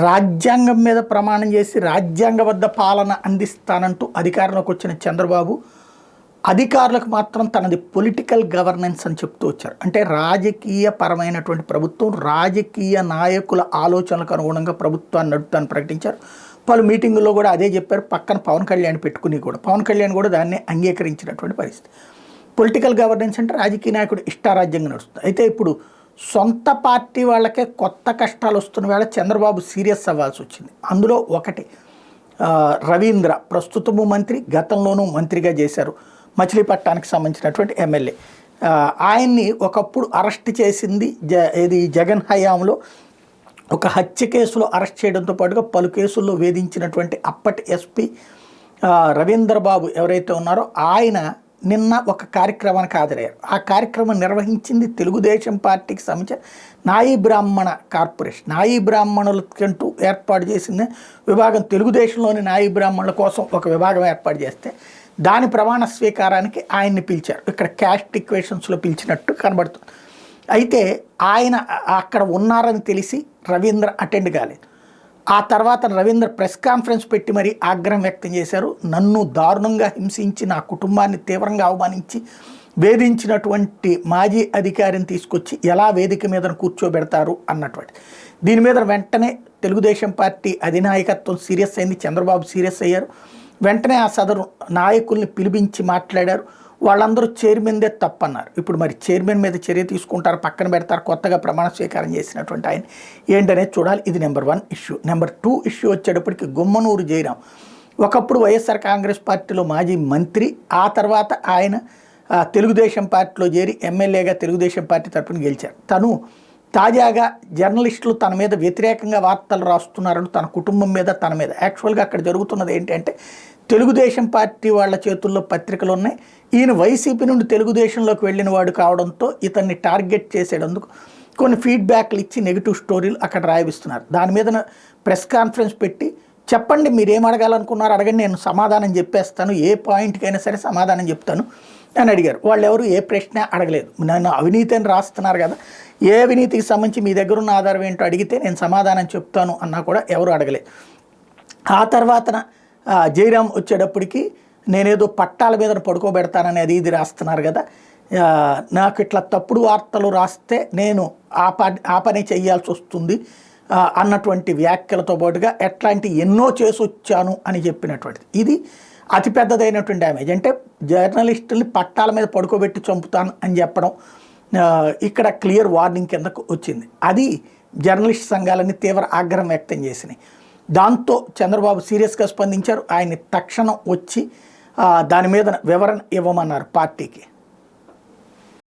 రాజ్యాంగం మీద ప్రమాణం చేసి రాజ్యాంగబద్ధ పాలన అందిస్తానంటూ అధికారంలోకి వచ్చిన చంద్రబాబు అధికారులకు మాత్రం తనది పొలిటికల్ గవర్నెన్స్ అని చెప్తూ వచ్చారు. అంటే రాజకీయ పరమైనటువంటి ప్రభుత్వం, రాజకీయ నాయకుల ఆలోచనలకు అనుగుణంగా ప్రభుత్వాన్ని నడుపుతాన్ని ప్రకటించారు. పలు మీటింగుల్లో కూడా అదే చెప్పారు. పక్కన పవన్ కళ్యాణ్ పెట్టుకుని కూడా పవన్ కళ్యాణ్ కూడా దాన్ని అంగీకరించినటువంటి పరిస్థితి. పొలిటికల్ గవర్నెన్స్ అంటే రాజకీయ నాయకుడు ఇష్టారాజ్యంగా నడుస్తుంది. అయితే ఇప్పుడు సొంత పార్టీ వాళ్ళకే కొత్త కష్టాలు వస్తున్న వేళ చంద్రబాబు సీరియస్ అవ్వాల్సి వచ్చింది. అందులో ఒకటి, రవీంద్ర ప్రస్తుతము మంత్రి, గతంలోనూ మంత్రిగా చేశారు, మచిలీపట్నానికి సంబంధించినటువంటి ఎమ్మెల్యే. ఆయన్ని ఒకప్పుడు అరెస్ట్ చేసింది ఇది జగన్ హయాంలో ఒక హత్య కేసులో అరెస్ట్ చేయడంతో పాటుగా పలు కేసుల్లో వేధించినటువంటి అప్పటి ఎస్పీ రవీంద్ర బాబు ఎవరైతే ఉన్నారో ఆయన నిన్న ఒక కార్యక్రమానికి హాజరయ్యారు. ఆ కార్యక్రమం నిర్వహించింది తెలుగుదేశం పార్టీకి సంబంధించిన నాయీ బ్రాహ్మణ కార్పొరేషన్. నాయీ బ్రాహ్మణులకంటూ ఏర్పాటు చేసిన విభాగం, తెలుగుదేశంలోని నాయీ బ్రాహ్మణుల కోసం ఒక విభాగం ఏర్పాటు చేస్తే దాని ప్రమాణ స్వీకారానికి ఆయన్ని పిలిచారు. ఇక్కడ క్యాస్ట్ ఈక్వేషన్స్లో పిలిచినట్టు కనబడుతుంది. అయితే ఆయన అక్కడ ఉన్నారని తెలిసి రవీంద్ర అటెండ్ కాలేదు. ఆ తర్వాత రవీంద్ర ప్రెస్ కాన్ఫరెన్స్ పెట్టి మరీ ఆగ్రహం వ్యక్తం చేశారు. నన్ను దారుణంగా హింసించి, నా కుటుంబాన్ని తీవ్రంగా అవమానించి వేధించినటువంటి మాజీ అధికారిని తీసుకొచ్చి ఎలా వేదిక మీద కూర్చోబెడతారు అన్నటువంటి దీని మీద వెంటనే తెలుగుదేశం పార్టీ అధినాయకత్వం సీరియస్ అయింది. చంద్రబాబు సీరియస్ అయ్యారు. వెంటనే ఆ సదరు నాయకుల్ని పిలిపించి మాట్లాడారు. వాళ్ళందరూ చైర్మన్దే తప్పన్నారు. ఇప్పుడు మరి చైర్మన్ మీద చర్య తీసుకుంటారు, పక్కన పెడతారు, కొత్తగా ప్రమాణ స్వీకారం చేసినటువంటి ఆయన ఏంటనేది చూడాలి. ఇది నెంబర్ 1 ఇష్యూ. నెంబర్ 2 ఇష్యూ వచ్చేటప్పటికి గుమ్మనూరు జయరాం ఒకప్పుడు వైఎస్ఆర్ కాంగ్రెస్ పార్టీలో మాజీ మంత్రి, ఆ తర్వాత ఆయన తెలుగుదేశం పార్టీలో చేరి ఎమ్మెల్యేగా తెలుగుదేశం పార్టీ తరఫున గెలిచారు. తను తాజాగా జర్నలిస్టులు తన మీద వ్యతిరేకంగా వార్తలు రాస్తున్నారని తన కుటుంబం మీద, తన మీద యాక్చువల్గా అక్కడ జరుగుతున్నది ఏంటంటే తెలుగుదేశం పార్టీ వాళ్ళ చేతుల్లో పత్రికలు ఉన్నాయి. ఈయన వైసీపీ నుండి తెలుగుదేశంలోకి వెళ్ళిన వాడు కావడంతో ఇతన్ని టార్గెట్ చేసేటందుకు కొన్ని ఫీడ్బ్యాక్లు ఇచ్చి నెగిటివ్ స్టోరీలు అక్కడ రాయిస్తున్నారు. దాని మీద ప్రెస్ కాన్ఫరెన్స్ పెట్టి చెప్పండి, మీరు ఏం అడగాలనుకున్నారు అడగండి, నేను సమాధానం చెప్పేస్తాను, ఏ పాయింట్కైనా సరే సమాధానం చెప్తాను అని అడిగారు. వాళ్ళు ఎవరు ఏ ప్రశ్న అడగలేదు. నన్ను అవినీతి అని రాస్తున్నారు కదా, ఏ అవినీతికి సంబంధించి మీ దగ్గర ఉన్న ఆధారం ఏంటో అడిగితే నేను సమాధానం చెప్తాను అన్నా కూడా ఎవరు అడగలేదు. ఆ తర్వాత జయరాం వచ్చేటప్పటికి నేనేదో పట్టాల మీద పడుకోబెడతానని అది ఇది రాస్తున్నారు కదా, నాకు ఇట్లా తప్పుడు వార్తలు రాస్తే నేను ఆ పని చేయాల్సి వస్తుంది అన్నటువంటి వ్యాఖ్యలతో పాటుగా ఎట్లాంటి ఎన్నో చేసి వచ్చాను అని చెప్పినటువంటిది. ఇది అతిపెద్దదైనటువంటి డ్యామేజ్. అంటే జర్నలిస్టుల్ని పట్టాల మీద పడుకోబెట్టి చంపుతాను అని చెప్పడం ఇక్కడ క్లియర్ వార్నింగ్ కిందకు వచ్చింది. అది జర్నలిస్ట్ సంఘాలని తీవ్ర ఆగ్రహం వ్యక్తం చేసినాయి. దాంతో చంద్రబాబు సీరియస్గా స్పందించారు. ఆయన్ని తక్షణం వచ్చి దాని మీద వివరణ ఇవ్వమన్నారు పార్టీకి.